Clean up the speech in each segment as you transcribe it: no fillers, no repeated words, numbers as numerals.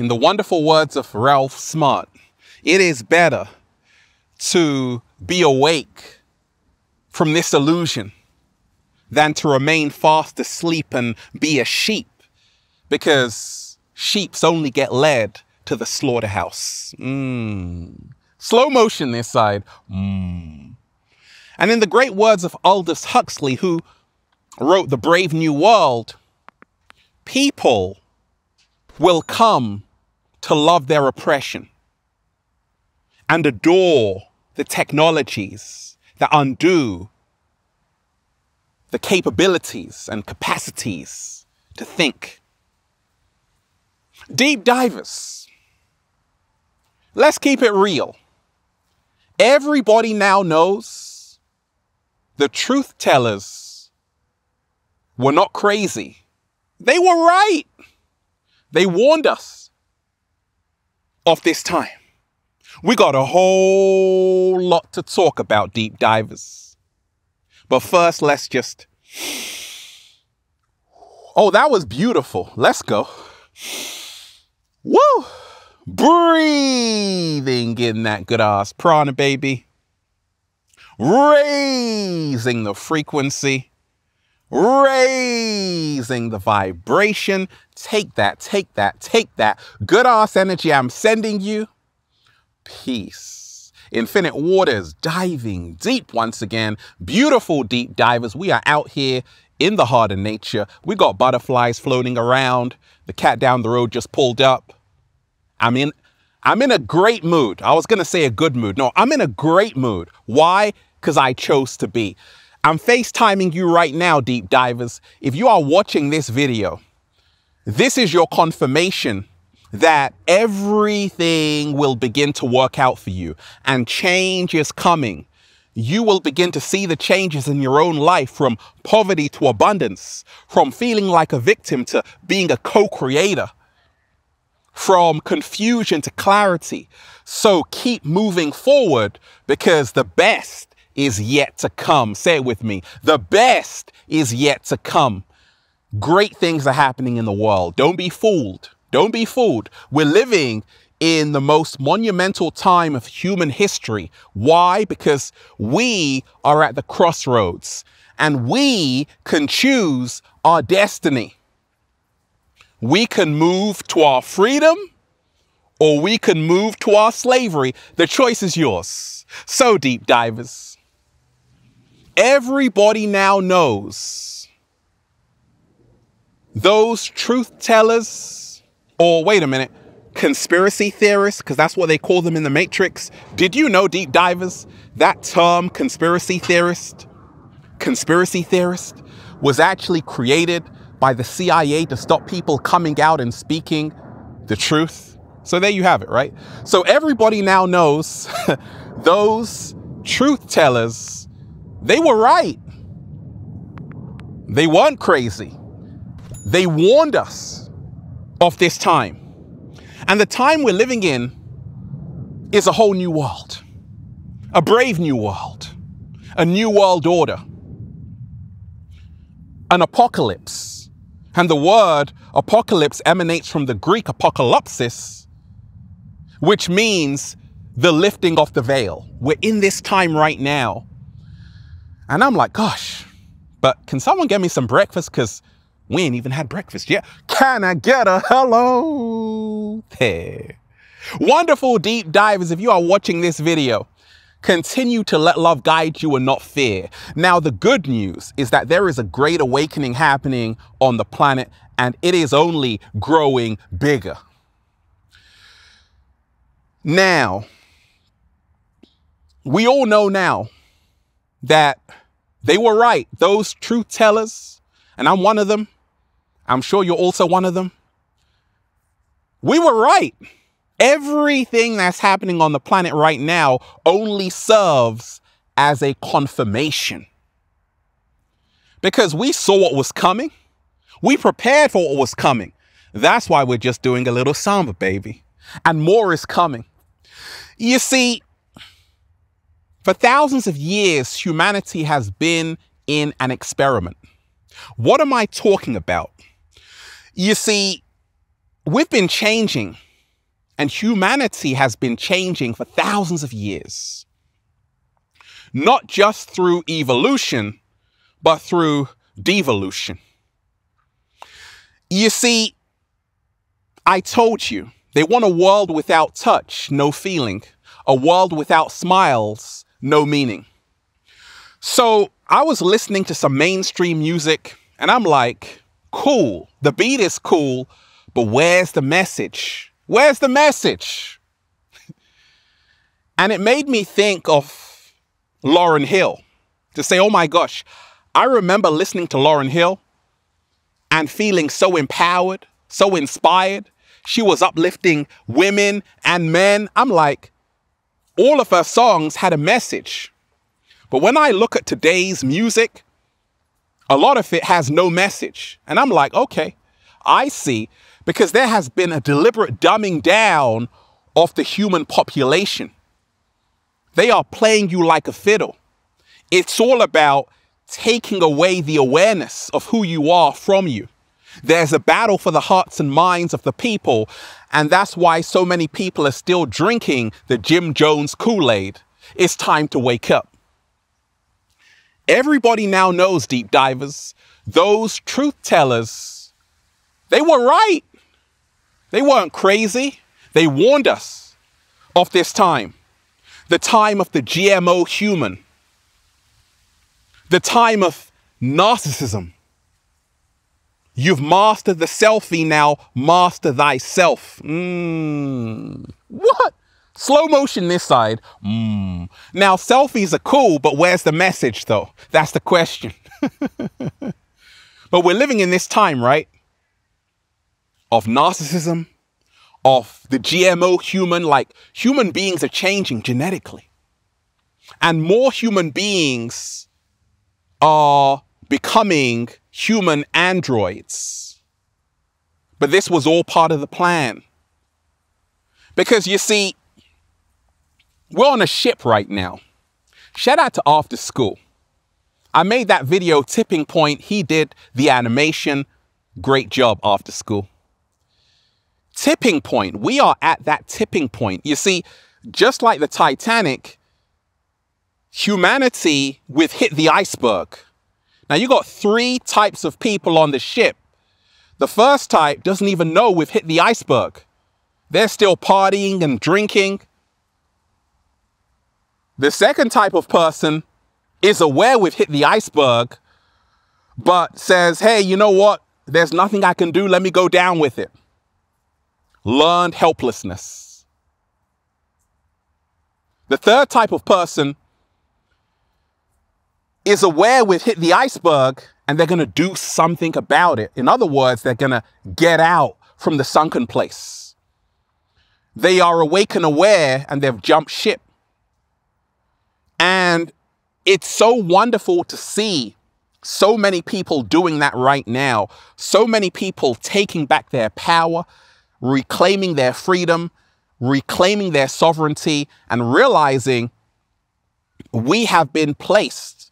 In the wonderful words of Ralph Smart, it is better to be awake from this illusion than to remain fast asleep and be a sheep, because sheeps only get led to the slaughterhouse. Slow motion this side. And in the great words of Aldous Huxley, who wrote The Brave New World, people will come to love their oppression and adore the technologies that undo the capabilities and capacities to think. Deep divers, let's keep it real. Everybody now knows the truth tellers were not crazy. They were right. They warned us of this time. We got a whole lot to talk about, deep divers. But first, let's just... Oh, that was beautiful. Let's go. Woo! Breathing in that good ass prana, baby. Raising the frequency. Raising the vibration. Take that, take that, take that. Good ass energy I'm sending you. Peace. Infinite waters, diving deep once again. Beautiful deep divers. We are out here in the heart of nature. We got butterflies floating around. The cat down the road just pulled up. I'm in a great mood. I was going to say a good mood. No, I'm in a great mood. Why? Because I chose to be. I'm FaceTiming you right now, deep divers. If you are watching this video, this is your confirmation that everything will begin to work out for you and change is coming. You will begin to see the changes in your own life, from poverty to abundance, from feeling like a victim to being a co-creator, from confusion to clarity. So keep moving forward, because the best is yet to come. Say it with me. The best is yet to come. Great things are happening in the world. Don't be fooled. Don't be fooled. We're living in the most monumental time of human history. Why? Because we are at the crossroads and we can choose our destiny. We can move to our freedom, or we can move to our slavery. The choice is yours. So, deep divers, everybody now knows those truth tellers, or wait a minute, conspiracy theorists, because that's what they call them in the Matrix. Did you know, deep divers, that term conspiracy theorist was actually created by the CIA to stop people coming out and speaking the truth? So there you have it, right? So everybody now knows those truth tellers, they were right. They weren't crazy. They warned us of this time. And the time we're living in is a whole new world, a brave new world, a new world order, an apocalypse. And the word apocalypse emanates from the Greek apocalypsis, which means the lifting of the veil. We're in this time right now. And I'm like, gosh, but can someone get me some breakfast? Because we ain't even had breakfast yet. Can I get a hello there? Wonderful deep divers, if you are watching this video, continue to let love guide you and not fear. Now, the good news is that there is a great awakening happening on the planet, and it is only growing bigger. Now, we all know now that they were right. Those truth tellers, and I'm one of them. I'm sure you're also one of them. We were right. Everything that's happening on the planet right now only serves as a confirmation. Because we saw what was coming. We prepared for what was coming. That's why we're just doing a little samba, baby. And more is coming. You see, for thousands of years, humanity has been in an experiment. What am I talking about? You see, we've been changing And humanity has been changing for thousands of years. Not just through evolution, but through devolution. You see, I told you, they want a world without touch, no feeling. A world without smiles, no meaning. So I was listening to some mainstream music and I'm like, cool, the beat is cool, but where's the message? Where's the message? And it made me think of Lauryn Hill, to say, oh my gosh, I remember listening to Lauryn Hill and feeling so empowered, so inspired. She was uplifting women and men. I'm like, all of her songs had a message. But when I look at today's music, a lot of it has no message. And I'm like, okay, I see, because there has been a deliberate dumbing down of the human population. They are playing you like a fiddle. It's all about taking away the awareness of who you are from you. There's a battle for the hearts and minds of the people, and that's why so many people are still drinking the Jim Jones Kool-Aid. It's time to wake up. Everybody now knows, deep divers, those truth tellers, they were right. They weren't crazy. They warned us of this time. The time of the GMO human. The time of narcissism. You've mastered the selfie, now master thyself. What? Slow motion this side. Now, selfies are cool, but where's the message, though? That's the question. But we're living in this time, right? Of narcissism, of the GMO human, like human beings are changing genetically. And more human beings are becoming human androids. But this was all part of the plan. Because you see, we're on a ship right now. Shout out to After School. I made that video, Tipping Point. He did the animation. Great job, After School. Tipping point. We are at that tipping point. You see, just like the Titanic, humanity, we've hit the iceberg. Now, you got 3 types of people on the ship. The first type doesn't even know we've hit the iceberg. They're still partying and drinking. The second type of person is aware we've hit the iceberg, but says, hey, you know what? There's nothing I can do. Let me go down with it. Learned helplessness. The third type of person is aware we've hit the iceberg and they're going to do something about it. In other words, they're going to get out from the sunken place. They are awake and aware and they've jumped ship. And it's so wonderful to see so many people doing that right now. So many people taking back their power, reclaiming their freedom, reclaiming their sovereignty, and realizing we have been placed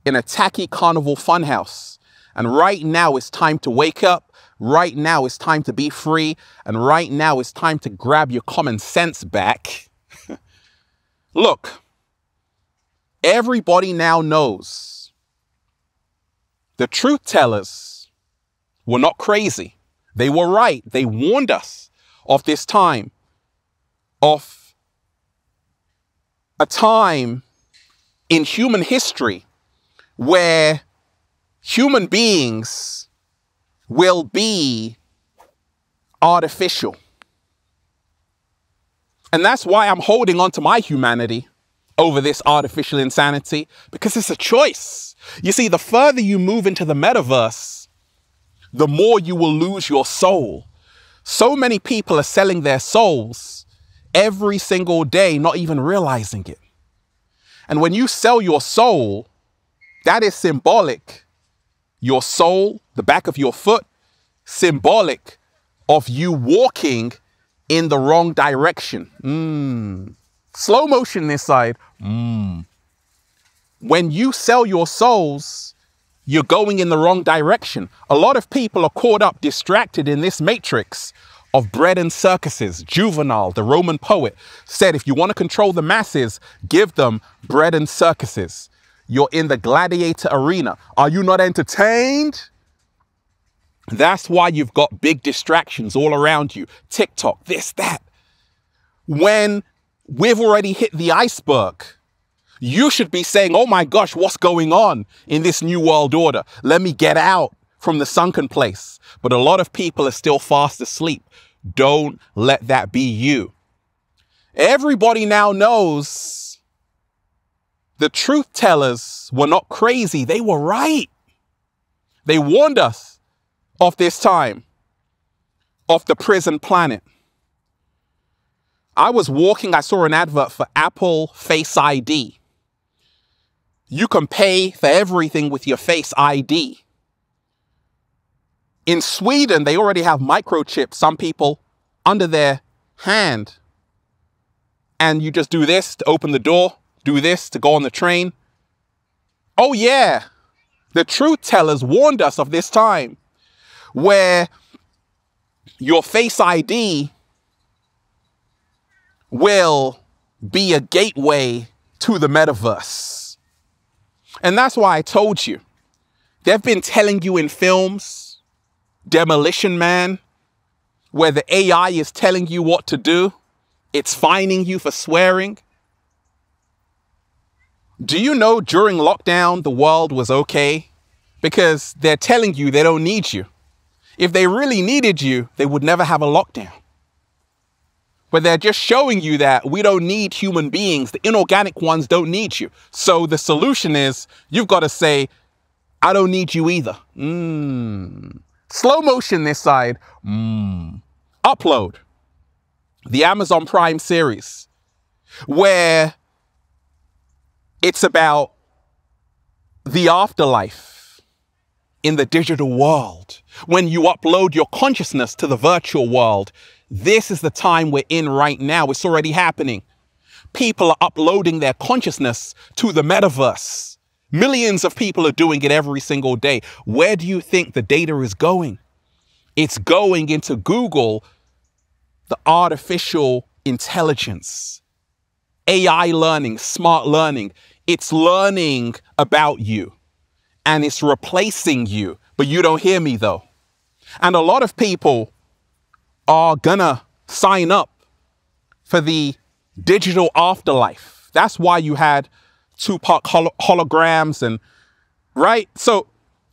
in a tacky carnival funhouse. And right now it's time to wake up. Right now it's time to be free. And right now it's time to grab your common sense back. Look, everybody now knows the truth tellers were not crazy. They were right. They warned us of this time, of a time in human history where human beings will be artificial. And that's why I'm holding on to my humanity over this artificial insanity, because it's a choice. You see, the further you move into the metaverse, the more you will lose your soul. So many people are selling their souls every single day, not even realizing it. And when you sell your soul, that is symbolic. Your soul, the back of your foot, symbolic of you walking in the wrong direction. Slow motion this side. When you sell your souls, you're going in the wrong direction. A lot of people are caught up, distracted in this matrix of bread and circuses. Juvenal, the Roman poet, said, if you want to control the masses, give them bread and circuses. You're in the gladiator arena. Are you not entertained? That's why you've got big distractions all around you. TikTok, this, that. When we've already hit the iceberg, you should be saying, oh my gosh, what's going on in this new world order? Let me get out from the sunken place. But a lot of people are still fast asleep. Don't let that be you. Everybody now knows the truth tellers were not crazy. They were right. They warned us of this time, of the prison planet. I was walking, I saw an advert for Apple Face ID. You can pay for everything with your Face ID. In Sweden, they already have microchips, some people, under their hand. And you just do this to open the door, do this to go on the train. Oh yeah, the truth tellers warned us of this time where your Face ID will be a gateway to the metaverse. And that's why I told you, they've been telling you in films, Demolition Man, where the AI is telling you what to do. It's fining you for swearing. Do you know during lockdown, the world was okay? Because they're telling you they don't need you. If they really needed you, they would never have a lockdown. But they're just showing you that we don't need human beings. The inorganic ones don't need you. So the solution is you've got to say, I don't need you either. Slow motion this side. Upload. The Amazon Prime series, where it's about the afterlife in the digital world. When you upload your consciousness to the virtual world, this is the time we're in right now. It's already happening. People are uploading their consciousness to the metaverse. Millions of people are doing it every single day. Where do you think the data is going? It's going into Google, the artificial intelligence, AI learning, smart learning. It's learning about you and it's replacing you, but you don't hear me though. And a lot of people are gonna sign up for the digital afterlife. That's why you had Tupac holograms and, right? So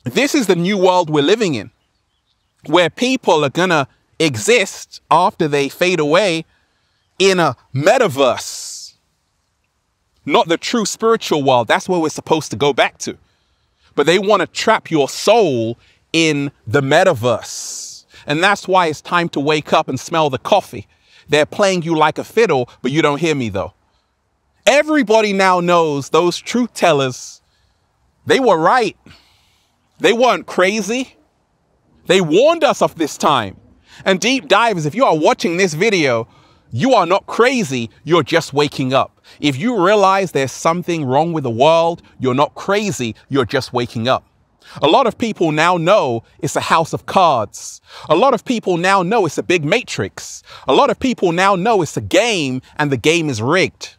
this is the new world we're living in, where people are gonna exist after they fade away in a metaverse, not the true spiritual world. That's where we're supposed to go back to. But they want to trap your soul in the metaverse. And that's why it's time to wake up and smell the coffee. They're playing you like a fiddle, but you don't hear me though. Everybody now knows those truth tellers, they were right. They weren't crazy. They warned us of this time. And deep divers, if you are watching this video, you are not crazy, you're just waking up. If you realize there's something wrong with the world, you're not crazy, you're just waking up. A lot of people now know it's a house of cards. A lot of people now know it's a big matrix. A lot of people now know it's a game and the game is rigged.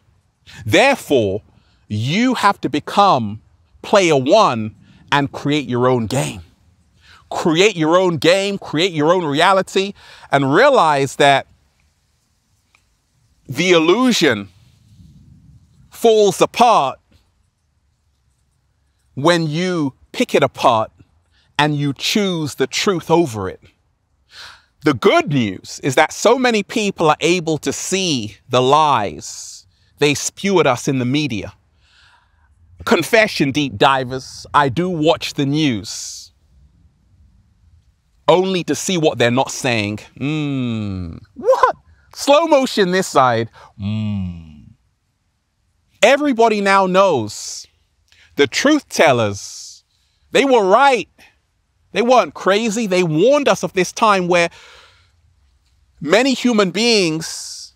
Therefore, you have to become player one and create your own game. Create your own game, create your own reality, and realize that the illusion falls apart when you pick it apart and you choose the truth over it. The good news is that so many people are able to see the lies they spew at us in the media. Confession, deep divers, I do watch the news, only to see what they're not saying. What? Slow motion this side. Everybody now knows the truth tellers, they were right. They weren't crazy. They warned us of this time where many human beings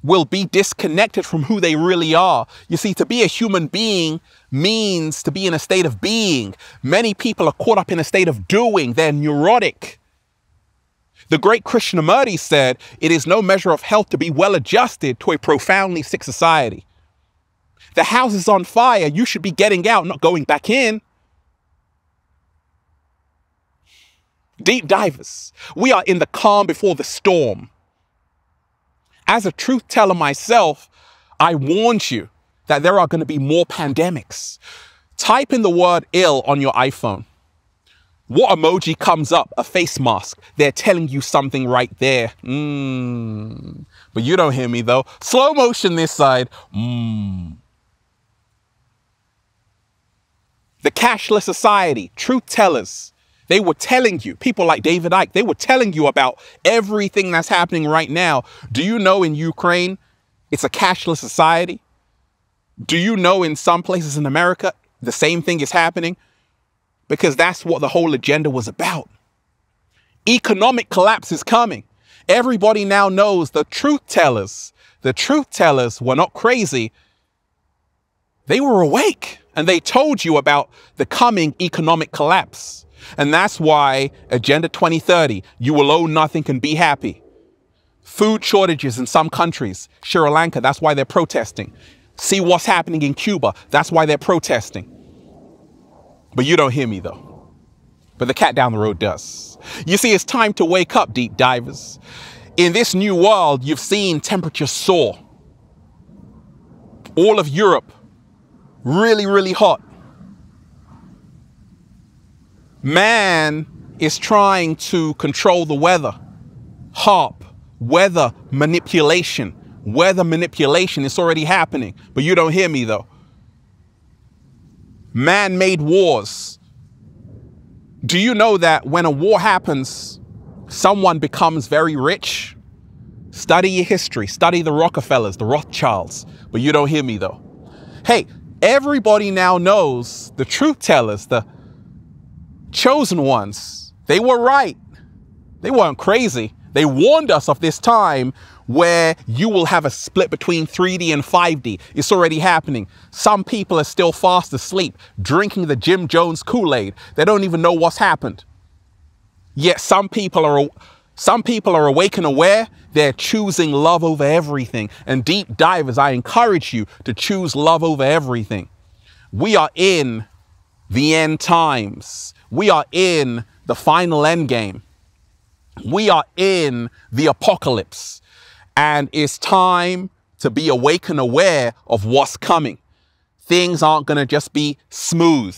will be disconnected from who they really are. You see, to be a human being means to be in a state of being. Many people are caught up in a state of doing. They're neurotic. The great Krishnamurti said, it is no measure of health to be well adjusted to a profoundly sick society. The house is on fire. You should be getting out, not going back in. Deep divers, we are in the calm before the storm. As a truth teller myself, I warned you that there are going to be more pandemics. Type in the word ill on your iPhone. What emoji comes up? A face mask. They're telling you something right there. But you don't hear me though. Slow motion this side. The cashless society, truth tellers. They were telling you, people like David Icke, they were telling you about everything that's happening right now. Do you know in Ukraine, it's a cashless society? Do you know in some places in America, the same thing is happening? Because that's what the whole agenda was about. Economic collapse is coming. Everybody now knows the truth tellers. The truth tellers were not crazy. They were awake and they told you about the coming economic collapse. And that's why Agenda 2030, you will own nothing and be happy. Food shortages in some countries, Sri Lanka, that's why they're protesting. See what's happening in Cuba, that's why they're protesting. But you don't hear me though. But the cat down the road does. You see, it's time to wake up, deep divers. In this new world, you've seen temperatures soar. All of Europe, really, really hot. Man is trying to control the weather. HARP, weather manipulation. Weather manipulation is already happening, but you don't hear me though. Man-made wars. Do you know that when a war happens, someone becomes very rich? Study your history, study the Rockefellers, the Rothschilds, but you don't hear me though. Hey, everybody now knows the truth tellers, the chosen ones, they were right. They weren't crazy. They warned us of this time where you will have a split between 3D and 5D. It's already happening. Some people are still fast asleep, drinking the Jim Jones Kool-Aid. They don't even know what's happened. Yet some people are awake and aware. They're choosing love over everything. And deep divers, I encourage you to choose love over everything. We are in the end times. We are in the final end game. We are in the apocalypse. And it's time to be awake and aware of what's coming. Things aren't going to just be smooth.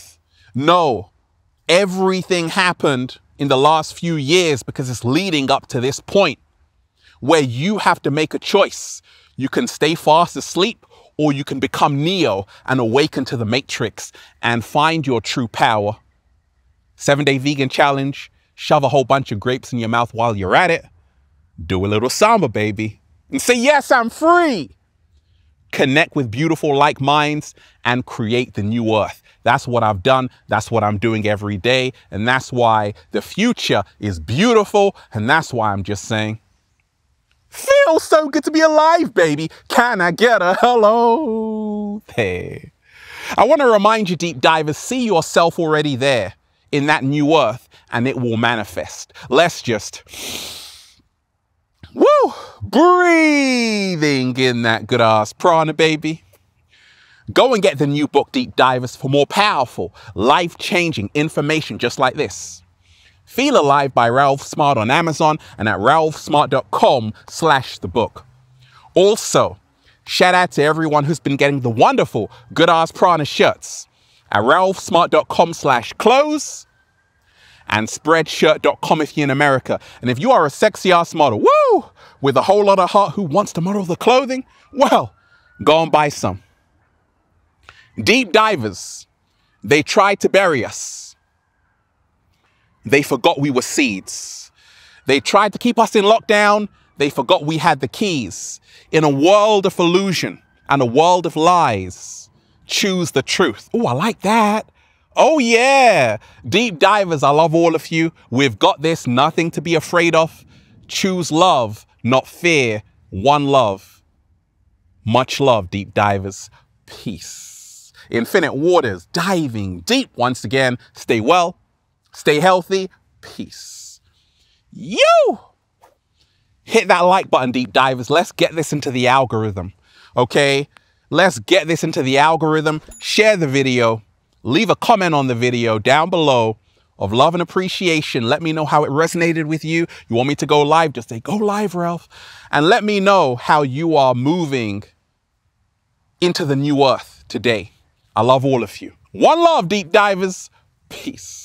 No, everything happened in the last few years because it's leading up to this point where you have to make a choice. You can stay fast asleep, or you can become Neo and awaken to the Matrix and find your true power. 7-day vegan challenge. Shove a whole bunch of grapes in your mouth while you're at it. Do a little samba, baby. And say, yes, I'm free. Connect with beautiful like minds and create the new earth. That's what I've done. That's what I'm doing every day. And that's why the future is beautiful. And that's why I'm just saying, feels so good to be alive, baby. Can I get a hello? Hey. I want to remind you, deep divers, see yourself already there in that new earth and it will manifest. Let's just, woo, breathing in that good ass prana, baby. Go and get the new book, Deep Divers, for more powerful, life-changing information just like this. Feel Alive by Ralph Smart on Amazon and at ralphsmart.com/thebook. Also, shout out to everyone who's been getting the wonderful Good Ass Prana shirts at ralphsmart.com/clothes and spreadshirt.com if you're in America. And if you are a sexy ass model, woo, with a whole lot of heart who wants to model the clothing, well, go and buy some. Deep divers, they tried to bury us. They forgot we were seeds. They tried to keep us in lockdown. They forgot we had the keys. In a world of illusion and a world of lies, choose the truth. Oh, I like that. Oh, yeah. Deep divers, I love all of you. We've got this, nothing to be afraid of. Choose love, not fear. One love. Much love, deep divers. Peace. Infinite waters, diving deep once again. Stay well, stay healthy. Peace. You! Hit that like button, deep divers. Let's get this into the algorithm, okay? Let's get this into the algorithm. Share the video. Leave a comment on the video down below of love and appreciation. Let me know how it resonated with you. You want me to go live? Just say, go live, Ralph. And let me know how you are moving into the new earth today. I love all of you. One love, deep divers. Peace.